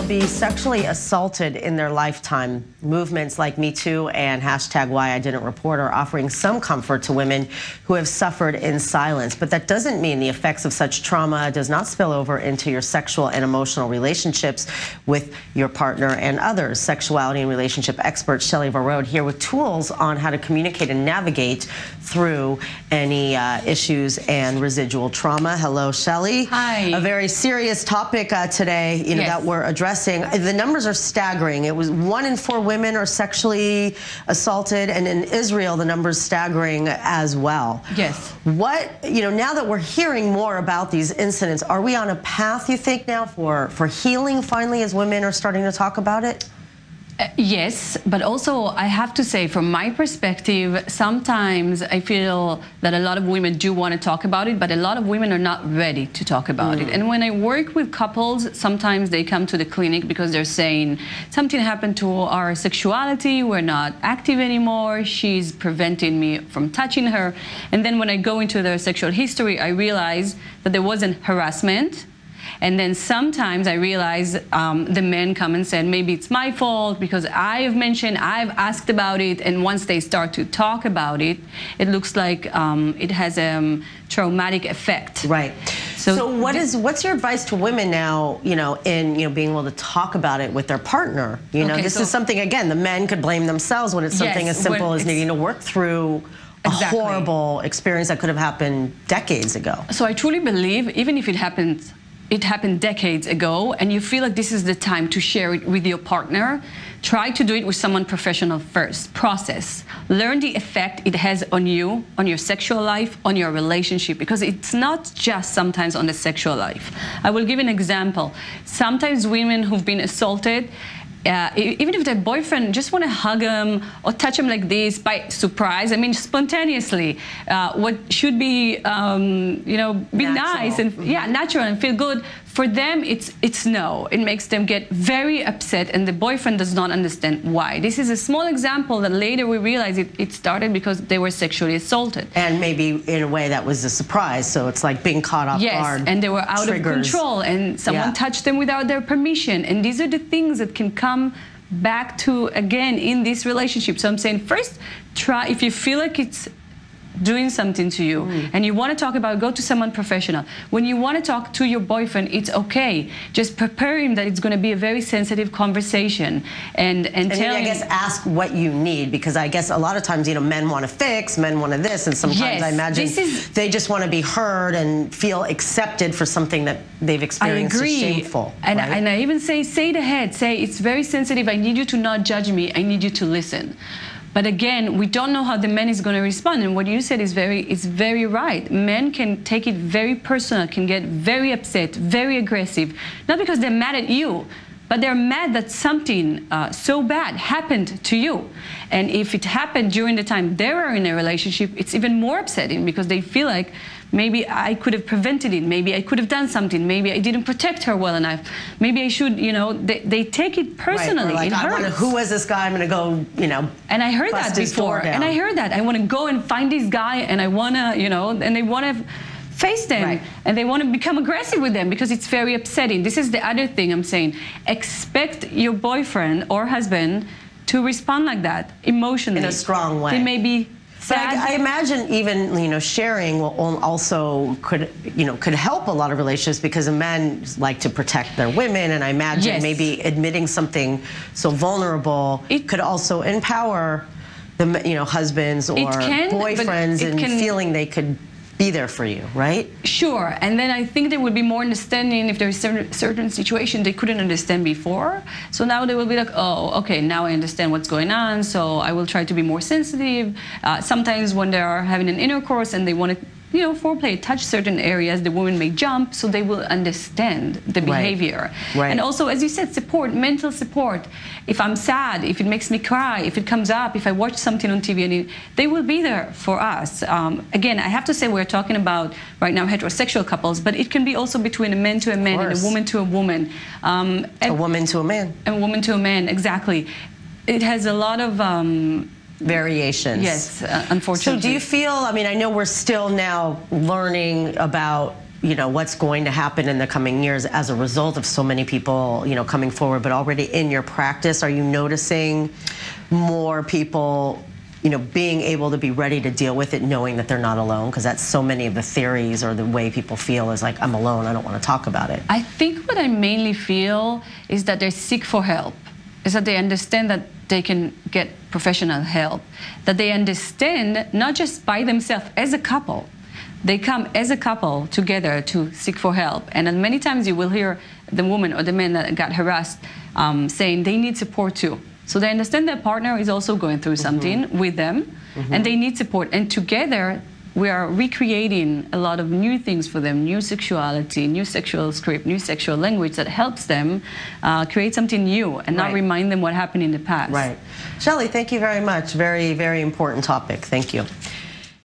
be sexually assaulted in their lifetime. Movements like Me Too and #WhyIDidn'tReport are offering some comfort to women who have suffered in silence. But that doesn't mean the effects of such trauma does not spill over into your sexual and emotional relationships with your partner and others. Sexuality and relationship expert Shelley Varrode here with tools on how to communicate and navigate through any issues and residual trauma. Hello, Shelley. Hi. A very serious topic today, that we're addressing. The numbers are staggering. It was 1 in 4 women are sexually assaulted, and in Israel, the number's staggering as well. Yes. What, now that we're hearing more about these incidents, are we on a path, you think, now for healing finally as women are starting to talk about it? Yes, but also I have to say, from my perspective, sometimes I feel that a lot of women do want to talk about it, but a lot of women are not ready to talk about it. And when I work with couples, sometimes they come to the clinic because they're saying, something happened to our sexuality, we're not active anymore, she's preventing me from touching her. And then when I go into their sexual history, I realize that there wasn't harassment. And then sometimes I realize the men come and say, maybe it's my fault because I've asked about it. And once they start to talk about it, it looks like it has a traumatic effect. Right. So what's your advice to women now, in being able to talk about it with their partner? This is something, again, the men could blame themselves when it's something as simple as needing to work through a horrible experience that could have happened decades ago. So I truly believe, even if it happened decades ago, and you feel like this is the time to share it with your partner, try to do it with someone professional first. Process. Learn the effect it has on you, on your sexual life, on your relationship, because it's not just sometimes on the sexual life. I will give an example. Sometimes women who've been assaulted, even if their boyfriend just want to hug them or touch them like this by surprise, spontaneously, what should be, be natural. Nice and natural and feel good. For them, it's no. It makes them get very upset, and the boyfriend does not understand why. This is a small example that later we realize it started because they were sexually assaulted. And maybe in a way that was a surprise, so it's like being caught off guard. Yes, and they were out of control, and someone touched them without their permission. And these are the things that can come back to, again, in this relationship. So I'm saying, first, try, if you feel like it's doing something to you and you want to talk about it, go to someone professional. When you want to talk to your boyfriend, it's okay. Just prepare him that it's going to be a very sensitive conversation and tell him. I guess ask what you need, because I guess a lot of times, men want to fix, men want to this, and sometimes I imagine they just want to be heard and feel accepted for something that they've experienced. I agree. Shameful. And I even say it ahead. Say, it's very sensitive. I need you to not judge me. I need you to listen. But again, we don't know how the man is going to respond. And what you said is very right. Men can take it very personal, can get very upset, very aggressive, not because they're mad at you, but they're mad that something so bad happened to you. And if it happened during the time they were in a relationship, it's even more upsetting because they feel like, maybe I could have prevented it. Maybe I could have done something. Maybe I didn't protect her well enough. Maybe I should, they take it personally. Right, like, it hurts. Who was this guy? I'm going to go, And I heard that before. And I heard that. I want to go and find this guy, and I want to, and they want to face them, and they want to become aggressive with them because it's very upsetting. This is the other thing I'm saying. Expect your boyfriend or husband to respond like that, emotionally. In a strong way. They may be sad. I imagine even sharing will also could help a lot of relationships, because men like to protect their women, and I imagine maybe admitting something so vulnerable could also empower the husbands or boyfriends in feeling they could be there for you, right? Sure, and then I think there would be more understanding if there's certain situations they couldn't understand before. So now they will be like, oh, okay, now I understand what's going on, so I will try to be more sensitive. Sometimes when they are having an intercourse and they want to, foreplay, touch certain areas, the woman may jump, so they will understand the behavior. Right. And also, as you said, support, mental support. If I'm sad, if it makes me cry, if it comes up, if I watch something on TV, and they will be there for us. Again, I have to say we're talking about right now heterosexual couples, but it can be also between a man to a man and a woman to a woman. A woman to a man. A woman to a man, exactly. It has a lot of variations. Yes, unfortunately. So do you feel, I know we're still now learning about what's going to happen in the coming years as a result of so many people, coming forward, but already in your practice, are you noticing more people, being able to be ready to deal with it, knowing that they're not alone? Because that's so many of the theories, or the way people feel is like, I'm alone, I don't want to talk about it. I think what I mainly feel is that they seek for help, is that they understand that they can get professional help, that they understand not just by themselves, as a couple. They come as a couple together to seek for help. And then many times you will hear the woman or the man that got harassed saying they need support too. So they understand their partner is also going through something with them, and they need support. And together, we are recreating a lot of new things for them, new sexuality, new sexual script, new sexual language that helps them create something new and not remind them what happened in the past. Right. Shelly, thank you very much. Very, very important topic. Thank you.